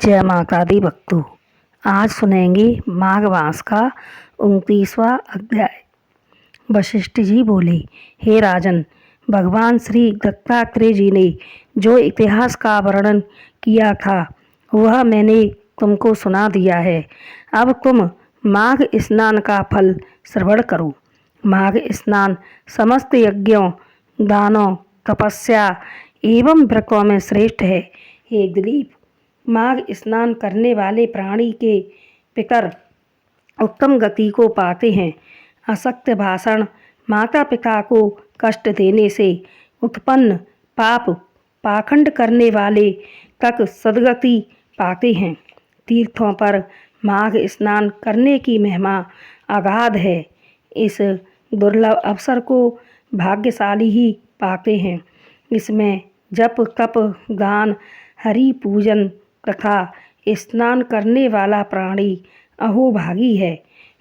जय माता दी भक्तों। आज सुनेंगे माघ मास का 29वां अध्याय। वशिष्ठ जी बोले, हे राजन, भगवान श्री दत्तात्रेय जी ने जो इतिहास का वर्णन किया था वह मैंने तुमको सुना दिया है। अब तुम माघ स्नान का फल श्रवण करो। माघ स्नान समस्त यज्ञों, दानों, तपस्या एवं व्रतों में श्रेष्ठ है। हे दिलीप, माघ स्नान करने वाले प्राणी के पितर उत्तम गति को पाते हैं। असत्य भाषण, माता पिता को कष्ट देने से उत्पन्न पाप, पाखंड करने वाले तक सद्गति पाते हैं। तीर्थों पर माघ स्नान करने की महिमा अगाध है। इस दुर्लभ अवसर को भाग्यशाली ही पाते हैं। इसमें जप, तप, दान, हरि पूजन तथा स्नान करने वाला प्राणी अहोभागी है।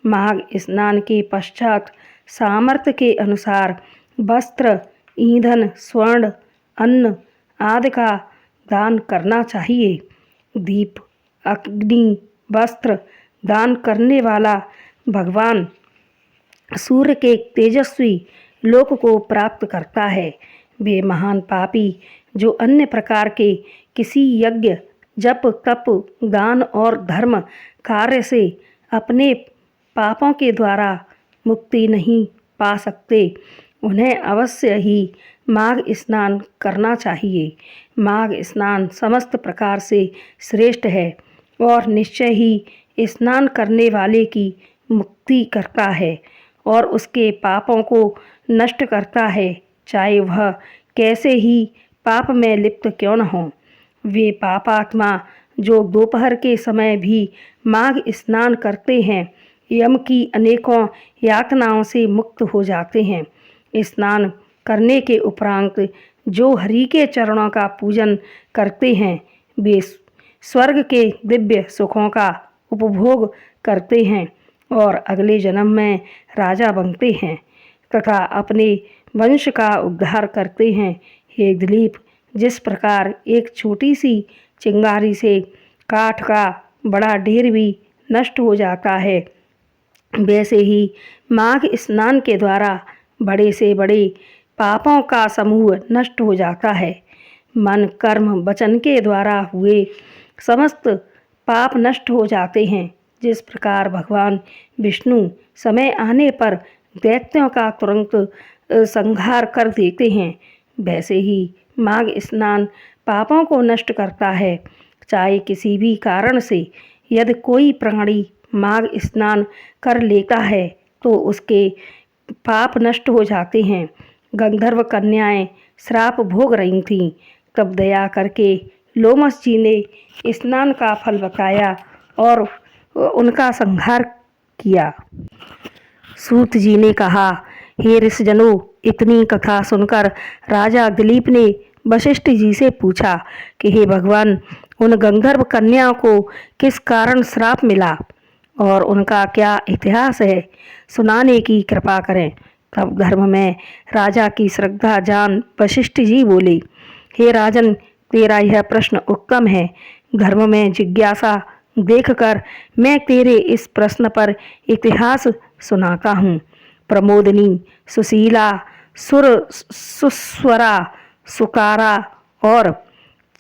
माघ स्नान के पश्चात सामर्थ्य के अनुसार वस्त्र, ईंधन, स्वर्ण, अन्न आदि का दान करना चाहिए। दीप, अग्नि, वस्त्र दान करने वाला भगवान सूर्य के तेजस्वी लोक को प्राप्त करता है। वे महान पापी जो अन्य प्रकार के किसी यज्ञ, जप, तप, दान और धर्म कार्य से अपने पापों के द्वारा मुक्ति नहीं पा सकते, उन्हें अवश्य ही माघ स्नान करना चाहिए। माघ स्नान समस्त प्रकार से श्रेष्ठ है और निश्चय ही स्नान करने वाले की मुक्ति करता है और उसके पापों को नष्ट करता है, चाहे वह कैसे ही पाप में लिप्त क्यों न हो। वे पापात्मा जो दोपहर के समय भी माघ स्नान करते हैं, यम की अनेकों यातनाओं से मुक्त हो जाते हैं। स्नान करने के उपरांत जो हरि के चरणों का पूजन करते हैं, वे स्वर्ग के दिव्य सुखों का उपभोग करते हैं और अगले जन्म में राजा बनते हैं तथा अपने वंश का उद्धार करते हैं। हे दिलीप, जिस प्रकार एक छोटी सी चिंगारी से काठ का बड़ा ढेर भी नष्ट हो जाता है, वैसे ही माघ स्नान के द्वारा बड़े से बड़े पापों का समूह नष्ट हो जाता है। मन, कर्म, वचन के द्वारा हुए समस्त पाप नष्ट हो जाते हैं। जिस प्रकार भगवान विष्णु समय आने पर दैत्यों का तुरंत संहार कर देते हैं, वैसे ही माघ स्नान पापों को नष्ट करता है। चाहे किसी भी कारण से यदि कोई प्राणी माघ स्नान कर लेता है तो उसके पाप नष्ट हो जाते हैं। गंधर्व कन्याएं श्राप भोग रही थीं, तब दया करके लोमस जी ने स्नान का फल बताया और उनका संहार किया। सूत जी ने कहा, हे ऋषिजनों, इतनी कथा सुनकर राजा दिलीप ने वशिष्ठ जी से पूछा कि हे भगवान, उन गंधर्व कन्याओं को किस कारण श्राप मिला और उनका क्या इतिहास है, सुनाने की कृपा करें। तब धर्म में राजा की श्रद्धा जान वशिष्ठ जी बोले, हे राजन, तेरा यह प्रश्न उत्तम है। धर्म में जिज्ञासा देखकर मैं तेरे इस प्रश्न पर इतिहास सुनाता हूँ। प्रमोदिनी, सुशीला, सुस्वरा, सुकारा और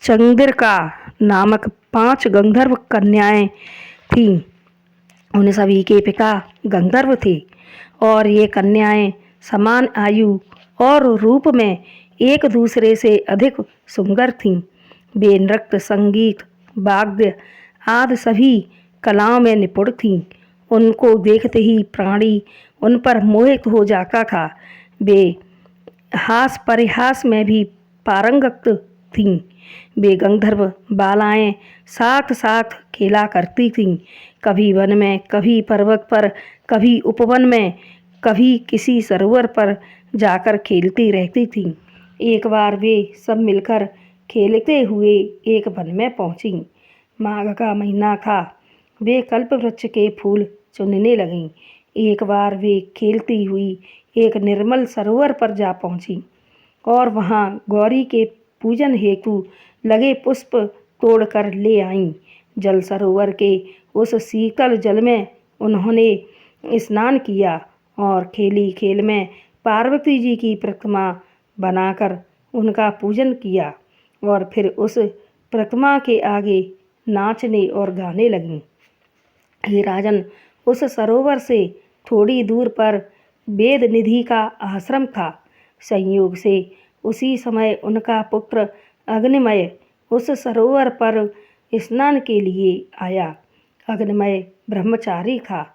चंद्रिका नामक 5 गंधर्व कन्याएं थीं। उन सभी के पिता गंधर्व थे और ये कन्याएं समान आयु और रूप में एक दूसरे से अधिक सुंदर थीं। वे नृत्य, संगीत, वाद्य आदि सभी कलाओं में निपुण थीं। उनको देखते ही प्राणी उन पर मोहित हो जाता था। वे हास परिहास में भी पारंगत थीं। वे गंधर्व बालाएं साथ साथ खेला करती थीं, कभी वन में, कभी पर्वत पर, कभी उपवन में, कभी किसी सरोवर पर जाकर खेलती रहती थीं। एक बार वे सब मिलकर खेलते हुए एक वन में पहुंची। माघ का महीना था। वे कल्प वृक्ष के फूल चुनने लगीं। एक बार वे खेलती हुई एक निर्मल सरोवर पर जा पहुंची और वहां गौरी के पूजन हेतु लगे पुष्प तोड़कर ले आईं। जल सरोवर के उस शीतल जल में उन्होंने स्नान किया और खेली खेल में पार्वती जी की प्रतिमा बनाकर उनका पूजन किया और फिर उस प्रतिमा के आगे नाचने और गाने लगीं। हे राजन, उस सरोवर से थोड़ी दूर पर वेद निधि का आश्रम था। संयोग से उसी समय उनका पुत्र अग्निमय उस सरोवर पर स्नान के लिए आया। अग्निमय ब्रह्मचारी था।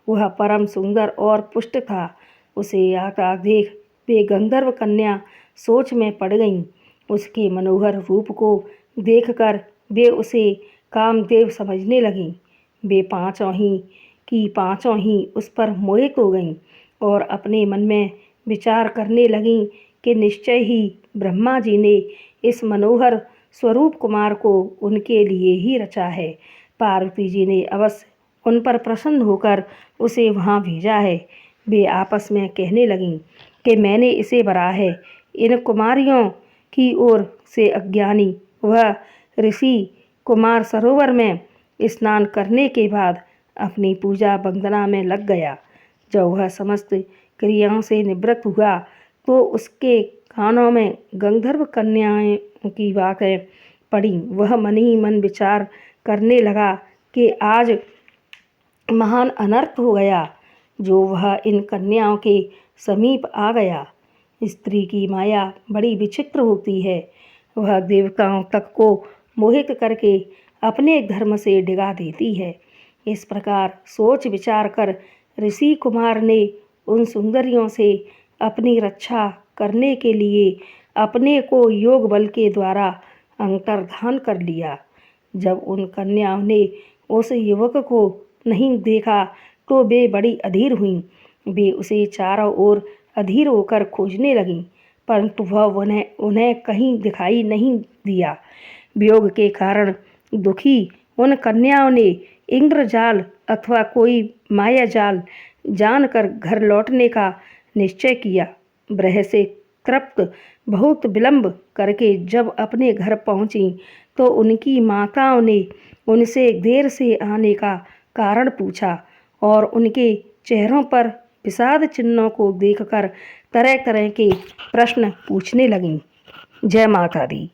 वह परम सुंदर और पुष्ट था। उसे आकर देख वे गंधर्व कन्या सोच में पड़ गईं। उसके मनोहर रूप को देखकर वे उसे कामदेव समझने लगीं। वे पांचों ही उस पर मोहित हो गईं और अपने मन में विचार करने लगीं कि निश्चय ही ब्रह्मा जी ने इस मनोहर स्वरूप कुमार को उनके लिए ही रचा है। पार्वती जी ने अवश्य उन पर प्रसन्न होकर उसे वहाँ भेजा है। वे आपस में कहने लगीं कि मैंने इसे बरा है। इन कुमारियों की ओर से अज्ञानी वह ऋषि कुमार सरोवर में स्नान करने के बाद अपनी पूजा वंदना में लग गया। जब वह समस्त क्रियाओं से निवृत्त हुआ तो उसके कानों में गंधर्व कन्याओं की बातें पड़ी। वह मन ही मन विचार करने लगा कि आज महान अनर्थ हो गया जो वह इन कन्याओं के समीप आ गया। स्त्री की माया बड़ी विचित्र होती है। वह देवताओं तक को मोहित करके अपने धर्म से डिगा देती है। इस प्रकार सोच विचार कर ऋषि कुमार ने उन सुंदरियों से अपनी रक्षा करने के लिए अपने को योग बल के द्वारा अंतर्धान कर लिया। जब उन कन्याओं ने उस युवक को नहीं देखा तो वे बड़ी अधीर हुईं। वे उसे चारों ओर अधीर होकर खोजने लगीं, परंतु वह उन्हें कहीं दिखाई नहीं दिया। वियोग के कारण दुखी उन कन्याओं ने इंद्रजाल अथवा कोई मायाजाल जानकर घर लौटने का निश्चय किया। ग्रह से तृप्त बहुत विलंब करके जब अपने घर पहुंची तो उनकी माताओं ने उनसे देर से आने का कारण पूछा और उनके चेहरों पर विषाद चिन्हों को देखकर तरह तरह के प्रश्न पूछने लगीं। जय माता दी।